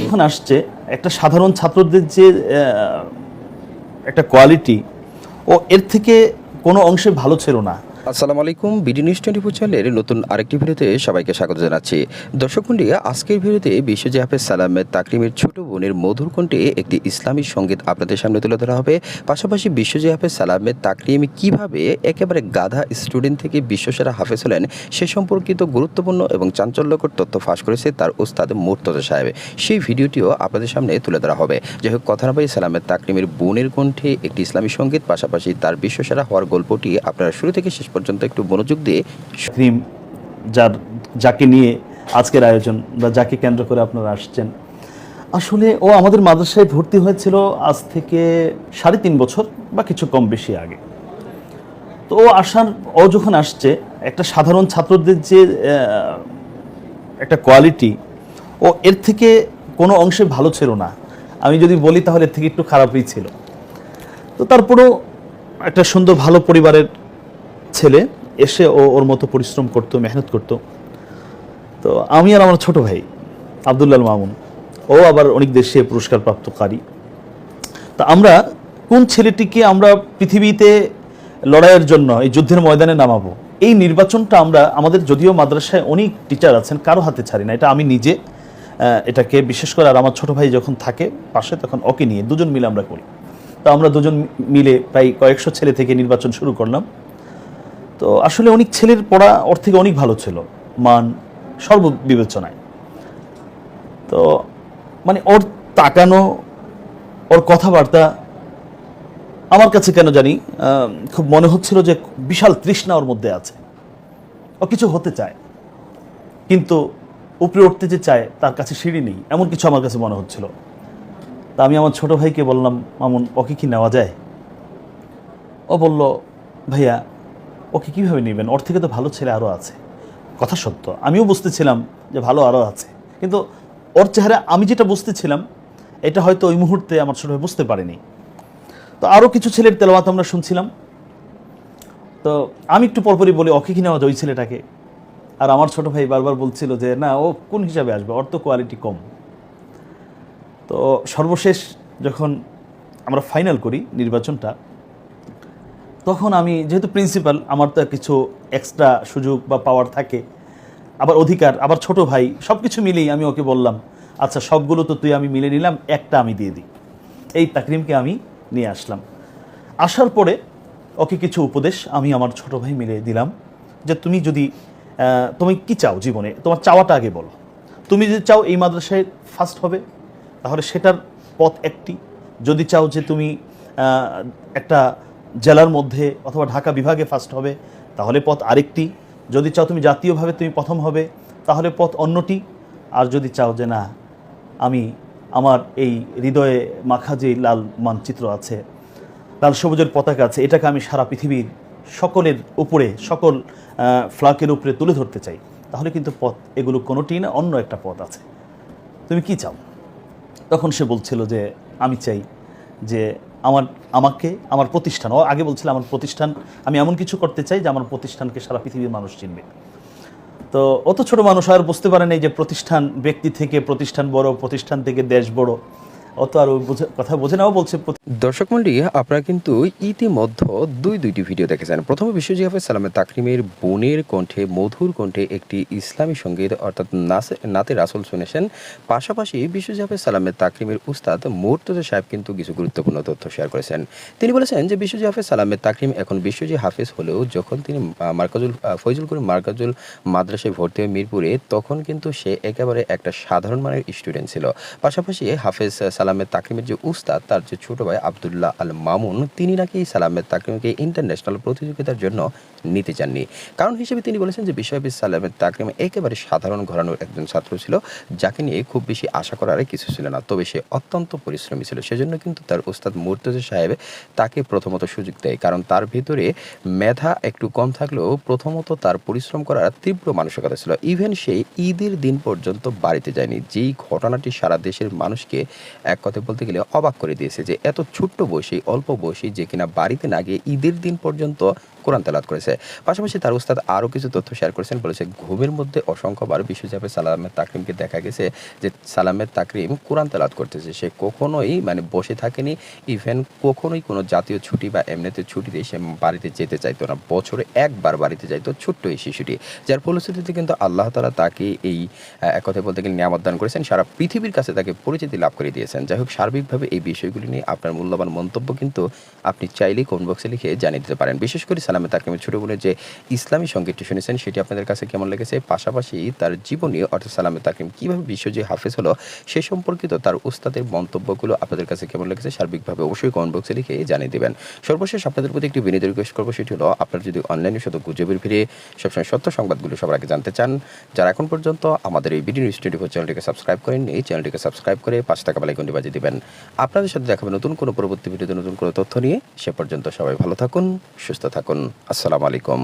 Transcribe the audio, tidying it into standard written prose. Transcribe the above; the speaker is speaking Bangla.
যখন আসছে একটা সাধারণ ছাত্রদের যে একটা কোয়ালিটি ও এর থেকে কোনো অংশে ভালো ছিল না। আসসালামু আলাইকুম, বিডি নিউজ 24 চ্যানেলের নতুন আরেকটি ভিডিওতে সবাইকে স্বাগত জানাচ্ছি। দর্শক মণ্ডলী, আজকের ভিডিওতে বিশ্বজি হাফেজ সালামের তাকরিমের ছোট বোনের মধুর কণ্ঠে একটি ইসলামী সঙ্গীত আপনাদের সামনে তুলে ধরা হবে। পাশাপাশি বিশ্বজি হাফেজ সালামের তাকরিম কিভাবে একেবারে গাধা স্টুডেন্ট থেকে বিশ্বসেরা হাফেজ হলেন সে সম্পর্কিত গুরুত্বপূর্ণ এবং চাঞ্চল্যকর তথ্য ফাঁস করেছে তার ওস্তাদ মুর্তজা সাহেব। সেই ভিডিওটিও আপনাদের সামনে তুলে ধরা হবে। যাই হোক, কথা না বলে সালামের তাকরিমের বোনের কণ্ঠে একটি ইসলামী সঙ্গীত, পাশাপাশি তার বিশ্বসেরা হওয়ার গল্পটি আপনারা শুরু থেকে শেষ পর্যন্ত একটু মনোযোগ দিয়ে তাকরিম যাকে নিয়ে আজকের আয়োজন বা যাকে কেন্দ্র করে আপনারা আসছেন, আসলে ও আমাদের মাদ্রাসায় ভর্তি হয়েছিল আজ থেকে 3.5 বছর বা কিছু কম বেশি আগে। তো ও যখন আসছে একটা সাধারণ ছাত্রদের যে একটা কোয়ালিটি ও এর থেকে কোনো অংশে ভালো ছিল না। আমি যদি বলি তাহলে এর থেকে একটু খারাপই ছিল। তো তারপরেও একটা সুন্দর ভালো পরিবারের ছেলে এসে ওর মতো পরিশ্রম করতো, মেহনত করতো। তো আমি আর আমার ছোট ভাই আব্দুল্লাহ মামুন, ও আবার অনেক দেশে পুরস্কার প্রাপ্তকারী। তা আমরা কোন ছেলেটিকে আমরা পৃথিবীতে লড়াইয়ের জন্য এই যুদ্ধের ময়দানে নামাবো, এই নির্বাচনটা আমরা আমাদের, যদিও মাদ্রাসায় অনেক টিচার আছেন, কারো হাতে ছাড়ি না। এটা আমি নিজে এটাকে বিশেষ করে, আর আমার ছোট ভাই যখন থাকে পাশে তখন ওকে নিয়ে দুজন মিলে আমরা করি। তো আমরা দুজন মিলে প্রায় কয়েকশো ছেলে থেকে নির্বাচন শুরু করলাম। তো আসলে অনেক ছেলের পড়া ওর থেকে অনেক ভালো ছিল, মান সর্ববিবেচনায়। তো মানে ওর তাকানো, ওর কথাবার্তা আমার কাছে কেন জানি খুব মনে হচ্ছিল যে বিশাল তৃষ্ণা ওর মধ্যে আছে। ও কিছু হতে চায়, কিন্তু উপরে উঠতে যে চায় তার কাছে সিঁড়ি নেই, এমন কিছু আমার কাছে মনে হচ্ছিল। তা আমি আমার ছোট ভাইকে বললাম, মামুন ওকে কি নেওয়া যায়? ও বলল, ভাইয়া ওকে কীভাবে নেবেন, ওর থেকে তো ভালো ছেলে আরও আছে। কথা সত্য, আমিও বুঝতেছিলাম যে ভালো আরও আছে, কিন্তু ওর চেহারা আমি যেটা বুঝতেছিলাম এটা হয়তো ওই মুহূর্তে আমার ছোট ভাই বুঝতে পারেনি। তো আরও কিছু ছেলের তেলাওয়াত আমরা শুনছিলাম। তো আমি একটু পরপরই বলি, ওকে কি নেওয়া যায় ওই ছেলেটাকে? আর আমার ছোট ভাই বারবার বলছিল যে না, ও কোন হিসাবে আসবে, ওর তো কোয়ালিটি কম। তো সর্বশেষ যখন আমরা ফাইনাল করি নির্বাচনটা, তখন আমি যেহেতু প্রিন্সিপাল, আমার তো কিছু এক্সট্রা সুযোগ বা পাওয়ার থাকে, আবার অধিকার, আবার ছোট ভাই, সব কিছু মিলেই আমি ওকে বললাম, আচ্ছা সবগুলো তো তুই আমি মিলে নিলাম, একটা আমি দিয়ে দিই। এই তাকরিমকে আমি নিয়ে আসলাম। আসার পরে ওকে কিছু উপদেশ আমি আমার ছোট ভাই মিলে দিলাম যে তুমি যদি তুমি কি চাও জীবনে, তোমার চাওয়াটা আগে বলো। তুমি যদি চাও এই মাদ্রাসায় ফার্স্ট হবে তাহলে সেটার পথ একটি। যদি চাও যে তুমি একটা জেলার মধ্যে অথবা ঢাকা বিভাগে ফার্স্ট হবে তাহলে পথ আরেকটি। যদি চাও তুমি জাতীয়ভাবে তুমি প্রথম হবে তাহলে পথ অন্যটি। আর যদি চাও যে না, আমি আমার এই হৃদয়ে মাখা যে লাল মানচিত্র আছে, লাল সবুজের পতাকা আছে, এটাকে আমি সারা পৃথিবীর সকলের উপরে, সকল ফ্ল্যাগের উপরে তুলে ধরতে চাই, তাহলে কিন্তু পথ এগুলো কোনোটি না, অন্য একটা পথ আছে। তুমি কি চাও? তখন সে বলছিল যে আমি চাই যে আমার প্রতিষ্ঠান, ও আগে বলছিল আমার প্রতিষ্ঠান, আমি এমন কিছু করতে চাই যে আমার প্রতিষ্ঠানকে সারা পৃথিবীর মানুষ চিনবে। তো অত ছোট মানুষ আর বুঝতে পারে নাই যে প্রতিষ্ঠান, ব্যক্তি থেকে প্রতিষ্ঠান বড়, প্রতিষ্ঠান থেকে দেশ বড়। অত আর কথা বোঝে না। ও বলছে, দর্শক মণ্ডলী, আপনারা কিন্তু ইতিমধ্যে দুইটি ভিডিও দেখেছেন। প্রথমে বিশ্বজি হাফেজ সালামের তাকরিমের বোনের কণ্ঠে, মধুর কণ্ঠে একটি ইসলামী সঙ্গীত অর্থাৎ নাতে রাসুল শুনেছেন। পাশাপাশি বিশ্বজি হাফেজ সালামের তাকরিমের উস্তাদ মুর্তজা সাহেব কিন্তু কিছু গুরুত্বপূর্ণ তথ্য শেয়ার করেছেন। তিনি বলেছেন যে বিশ্বজি হাফেজ সালামের তাকরিম এখন বিশ্বজি হাফেজ হলেও যখন তিনি ফয়জুল করিম মার্কাজুল মাদ্রাসায় ভর্তি হয় মিরপুরে, তখন কিন্তু সে একেবারে একটা সাধারণ মানের স্টুডেন্ট ছিল। পাশাপাশি হাফেজ সালামের তাকরিমের যে উস্তাদ, তার যে ছোট ভাই আব্দুল্লাহ আল মামুন, তিনি নাকি সালামের তাকরিমকে ইন্টারন্যাশনাল প্রতিযোগিতার জন্য নিতে চাননি। কারণ হিসেবে তিনি বলেছেন যে বিশ্ব হাফেজ সালামের তাকরিম একেবারে সাধারণ ঘরানোর একজন ছাত্র ছিল, যাকে নিয়ে খুব বেশি আশা করার কিছু ছিল না, তবে সে অত্যন্ত পরিশ্রমী ছিল। সেজন্য কিন্তু তার উস্তাদ মুর্তজা সাহেব তাকে প্রথমত সুযোগ দেয়, কারণ তার ভিতরে মেধা একটু কম থাকলেও প্রথমত তার পরিশ্রম করার তীব্র মানসিকতা ছিল। ইভেন সে ঈদের দিন পর্যন্ত বাড়িতে যায়নি, যেই ঘটনাটি সারা দেশের মানুষকে এক কথা বলতে গেলে অবাক করে দিয়েছে, যে এত ছোট্ট বয়সী, অল্প বয়সী, যে কিনা বাড়িতে না গিয়ে ঈদের দিন পর্যন্ত কোরআন তেলাওয়াত করেছে। পাশাপাশি তার উস্তাদ আরও কিছু তথ্য শেয়ার করেছেন, বলেছে ঘুমের মধ্যে অসংখ্যবার বিশ্বজিৎ হাফেজ সালামের তাকরিমকে দেখা গেছে যে সালামের তাকরিম কোরআন তেলাওয়াত করতেছে। সে কখনোই মানে বসে থাকেনি, ইভেন কখনোই কোনো জাতীয় ছুটি বা এমনিতে ছুটিতে সে বাড়িতে যেতে চাইতো না। বছরে একবার বাড়িতে যাইতো ছোট্ট এই শিশুটি, যার ফলশ্রুতিতে কিন্তু আল্লাহ তাআলা তাকে এই এক কথায় বলতে গেলে নিয়ামত দান করেছেন, সারা পৃথিবীর কাছে তাকে পরিচিতি লাভ করে দিয়েছেন। যাই হোক, সার্বিকভাবে এই বিষয়গুলি নিয়ে আপনার মূল্যবান মন্তব্য কিন্তু আপনি চাইলেই কমেন্ট বক্সে লিখে জানিয়ে দিতে পারেন। বিশেষ করে সালামে তাকরিমের ছোট বোনের যে ইসলামী সঙ্গীতটি শুনেছেন সেটি আপনাদের কাছে কেমন লেগেছে, পাশাপাশি তার জীবনী অর্থাৎ সালামে তাকরিম কীভাবে বিশ্বজিৎ হাফেজ হলো সে সম্পর্কিত তার উস্তাদের মন্তব্যগুলো আপনাদের কাছে কেমন লেগেছে সার্বিকভাবে অবশ্যই কমেন্ট বক্সে লিখে জানিয়ে দেবেন। সর্বশেষ আপনাদের প্রতি একটি বিনীত রিকোয়েস্ট করবো, সেটি হলো আপনারা যদি অনলাইনে শুধু গুজবের ভিড়ে সবসময় সত্য সংবাদগুলো সবার আগে জানতে চান, যারা এখন পর্যন্ত আমাদের এই বিডি নিউজ 24 চ্যানেলটিকে সাবস্ক্রাইব করেননি, এই চ্যানেলটিকে সাবস্ক্রাইব করে 5 টাকা বেল আইকনটি বাজিয়ে দিবেন। আপনাদের সাথে দেখাবে নতুন কোনো পরবর্তী ভিডিওতে নতুন কোনো তথ্য নিয়ে। সে পর্যন্ত সবাই ভালো থাকুন, সুস্থ থাকুন। আসসালামু আলাইকুম।